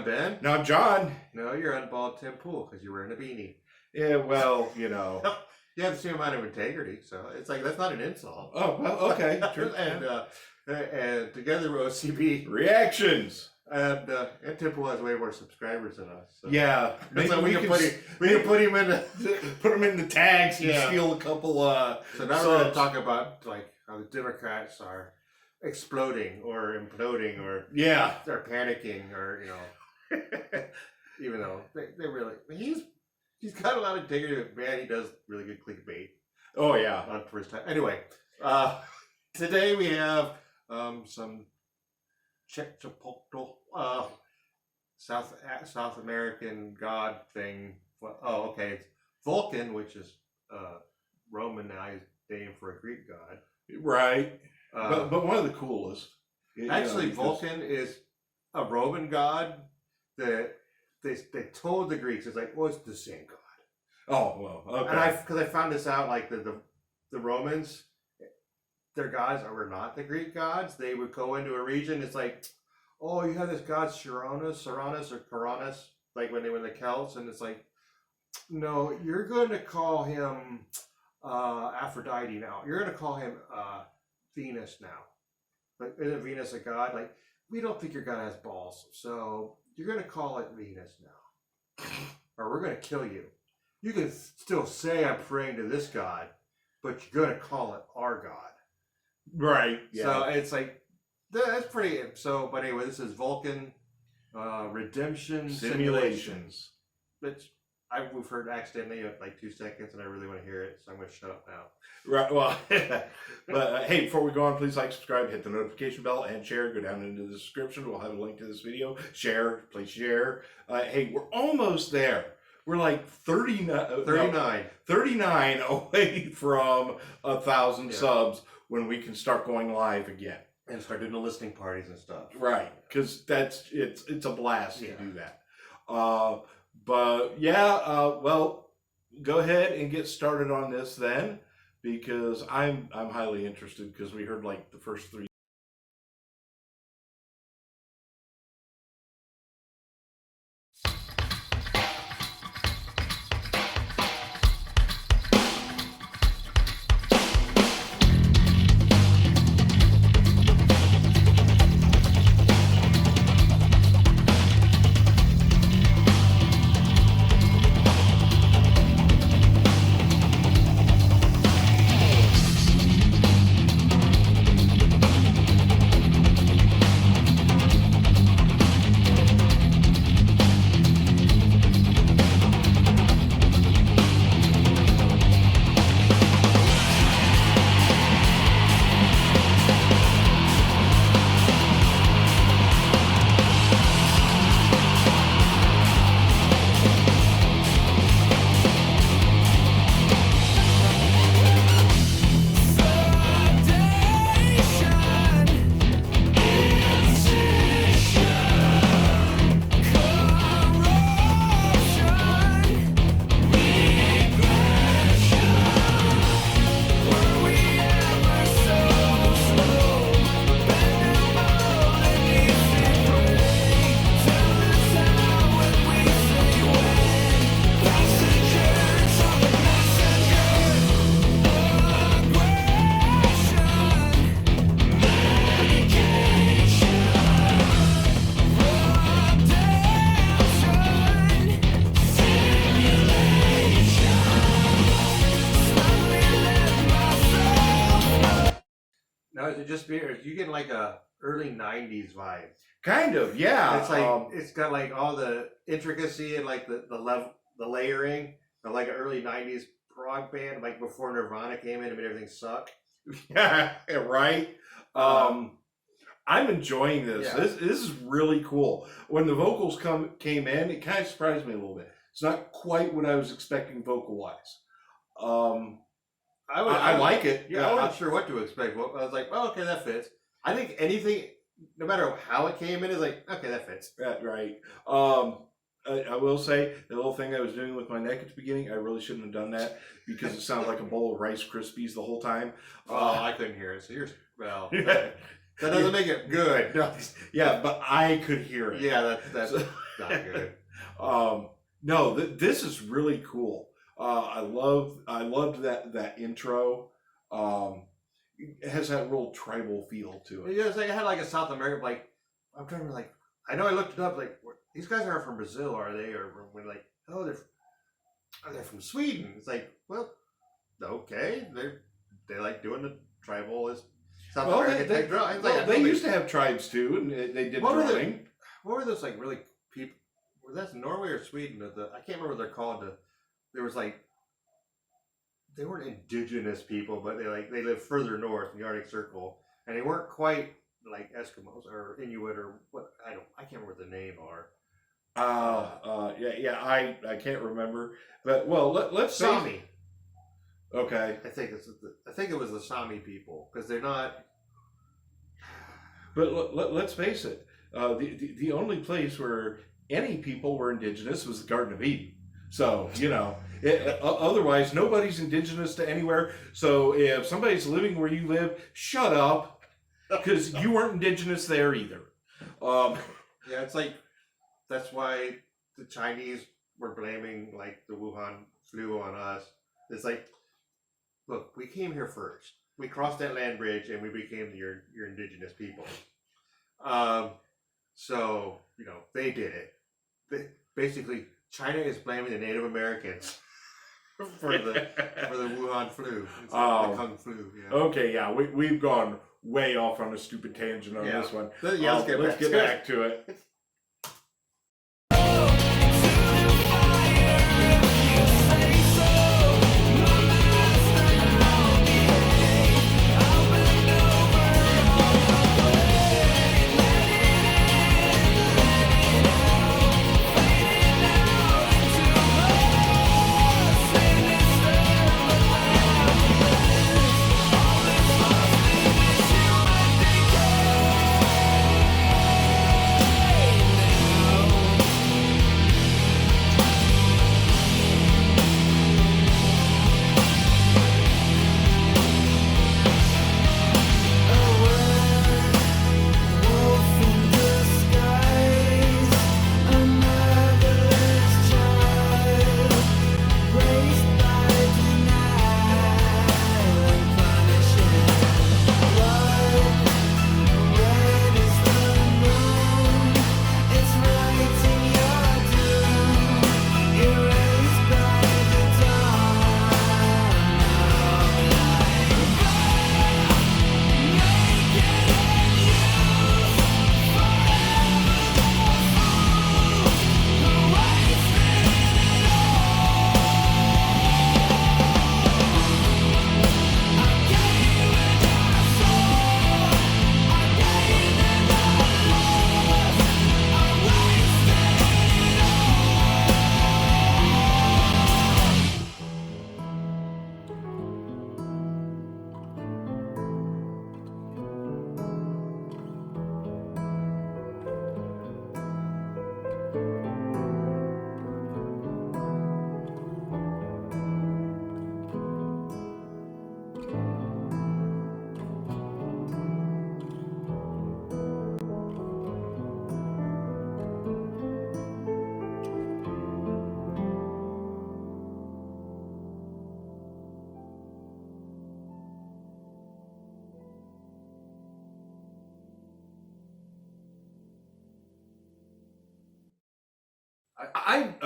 Ben. No, I'm John. No, you're Unbald Tim Pool because you're wearing a beanie. Yeah, well, you know. You have the same amount of integrity, so it's like that's not an insult. Oh, well, okay. True. and together with OCB Reactions. and Tim Pool has way more subscribers than us. So. Yeah, maybe so we can put him in the tags and steal a couple. So now we're going to talk about like how the Democrats are exploding or imploding or they're panicking or even though they really he's got a lot of integrity, but man, he does really good clickbait. Oh yeah, on first time. Anyway, today we have some South American god thing. Oh, okay, it's Vulkan, which is Romanized name for a Greek god. Right. But one of the coolest. Actually, Vulkan is a Roman god that they told the Greeks, it's like, well, it's the same god. Oh, well, okay. And because I found this out, like the Romans, their gods were not the Greek gods. They would go into a region, it's like, oh, you have this god Coronis or Coronis, like when they were the Celts, and it's like, no, you're going to call him Aphrodite now. You're going to call him Venus now. Like, isn't Venus a god? Like, we don't think your god has balls, so you're going to call it Venus now. Or we're going to kill you. You can still say I'm praying to this god, but you're going to call it our god. Right. Yeah. So it's like, that's pretty. So, but anyway, this is Vulkan Redemption Simulations. Which we've heard accidentally at like 2 seconds, and I really want to hear it, so I'm going to shut up now. Right. Well, but hey, before we go on, please like, subscribe, hit the notification bell, and share. Go down into the description. We'll have a link to this video. Share. Please share. Hey, we're almost there. We're like 39 away from 1,000 subs when we can start going live again. And start doing the listening parties and stuff. Right. Because it's a blast to do that. But yeah, well, go ahead and get started on this then, because I'm highly interested, because we heard like the first 3. You get like a early 90s vibe. Kind of, yeah. It's like it's got like all the intricacy and like the layering of like an early 90s prog band, like before Nirvana came in and made everything suck. Yeah, right. I'm enjoying this. Yeah. This is really cool. When the vocals came in, it kind of surprised me a little bit. It's not quite what I was expecting vocal wise. I like it. Yeah, I wasn't sure what to expect. I was like, oh, okay, that fits. I think anything, no matter how it came in, is like, okay, that fits. Right. I will say, the little thing I was doing with my neck at the beginning, I really shouldn't have done that, because it sounded like a bowl of Rice Krispies the whole time. I couldn't hear it. So well, that doesn't make it good. Yeah, but I could hear it. Yeah, that's not good. No, this is really cool. I loved that intro. It has that real tribal feel to it. Yeah, it's like it had like a South American, like I'm trying to like. I know I looked it up. Like these guys aren't from Brazil, are they? Or we're like, oh, they're from Sweden. It's like, well, okay, they like doing the tribalist South American type drum. They used to have tribes too, and they did drumming. What were those like really people? Was that Norway or Sweden? I can't remember what they're called. There was like they weren't indigenous people, but they lived further north in the Arctic Circle, and they weren't quite like Eskimos or Inuit or what I can't remember what the name are. I can't remember, but well, let's Sami. Okay, I think it was the Sami people because they're not. But let's face it, the only place where any people were indigenous was the Garden of Eden. So otherwise nobody's indigenous to anywhere. So if somebody's living where you live, shut up, because you weren't indigenous there either. Yeah, it's like that's why the Chinese were blaming like the Wuhan flu on us. It's like, look, we came here first. We crossed that land bridge and we became your indigenous people. So they did it. Basically, China is blaming the Native Americans for the Wuhan flu. It's like the Kung flu. Yeah. Okay, yeah, we've gone way off on a stupid tangent on this one. Yeah, let's get back to it.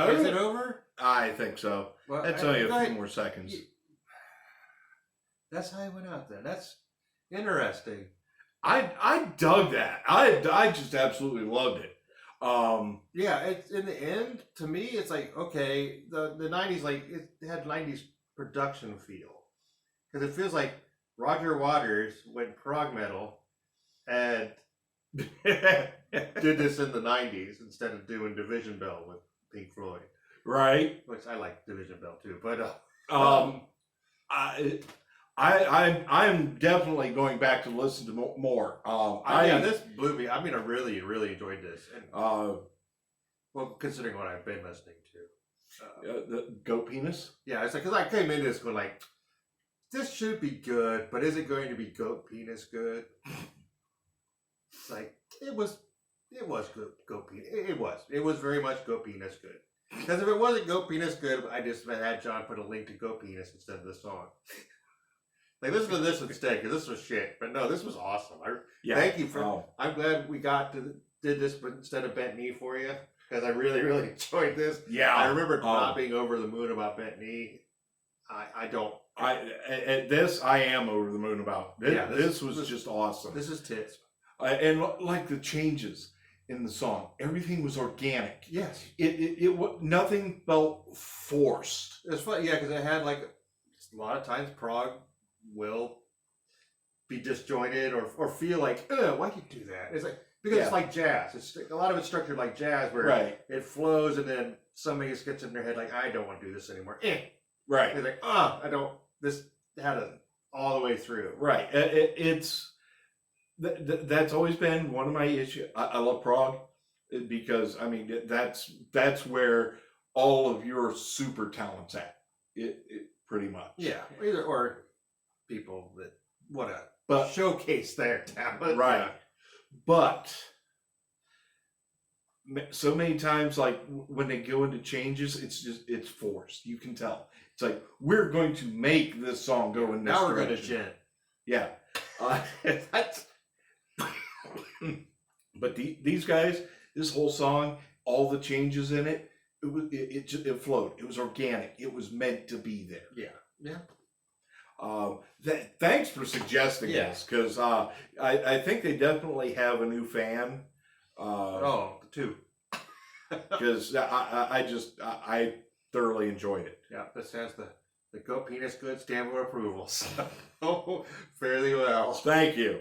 Is it over? I think so. Well, That's only a few more seconds. That's how it went out then. That's interesting. I dug that. I just absolutely loved it. Yeah, it's in the end, to me, it's like, okay, the 90s, like, it had 90s production feel. Because it feels like Roger Waters went prog metal and did this in the 90s instead of doing Division Bell with Pink Floyd. Right. Which I like Division Bell too, but I'm definitely going back to listen to more. This blew me. I mean, I really, really enjoyed this. And, well, considering what I've been listening to, the GoatPenis. Yeah, it's like because I came into this going like, this should be good, but is it going to be GoatPenis good? It's like it was it was good. GoatPenis. It was very much GoatPenis good. Because if it wasn't GoatPenis good, I just had John put a link to GoatPenis instead of the song. Like, listen to this instead, because this was shit. But no, this was awesome. Thank you for. I'm glad we did this instead of Bent Knee for you, because I really, really enjoyed this. Yeah, I remember not being over the moon about Bent Knee. I don't. At this, I am over the moon about. This was just awesome. This is tits. And like the changes in the song, everything was organic. Yes. Nothing felt forced. It's funny, yeah, because it had like a lot of times prog will be disjointed or feel like, why'd you do that? It's like because it's like jazz. It's a lot of it's structured like jazz, where it flows, and then somebody just gets in their head like, I don't want to do this anymore. Right. It's like, I don't. This had it all the way through. Right. That's always been one of my issues. I love prog because I mean that's where all of your super talents at. It pretty much. Yeah. Or people that want to showcase their talent. Right. Yeah. But so many times, like when they go into changes, it's forced. You can tell. It's like, we're going to make this song go in this now we're direction. going to Yeah. But these guys, this whole song, all the changes in it, it flowed. It was organic. It was meant to be there. Yeah. Thanks for suggesting this, because I think they definitely have a new fan. Two. Because I thoroughly enjoyed it. Yeah, this has the GoatPenis good stamp of approval. So fairly well. Thank you.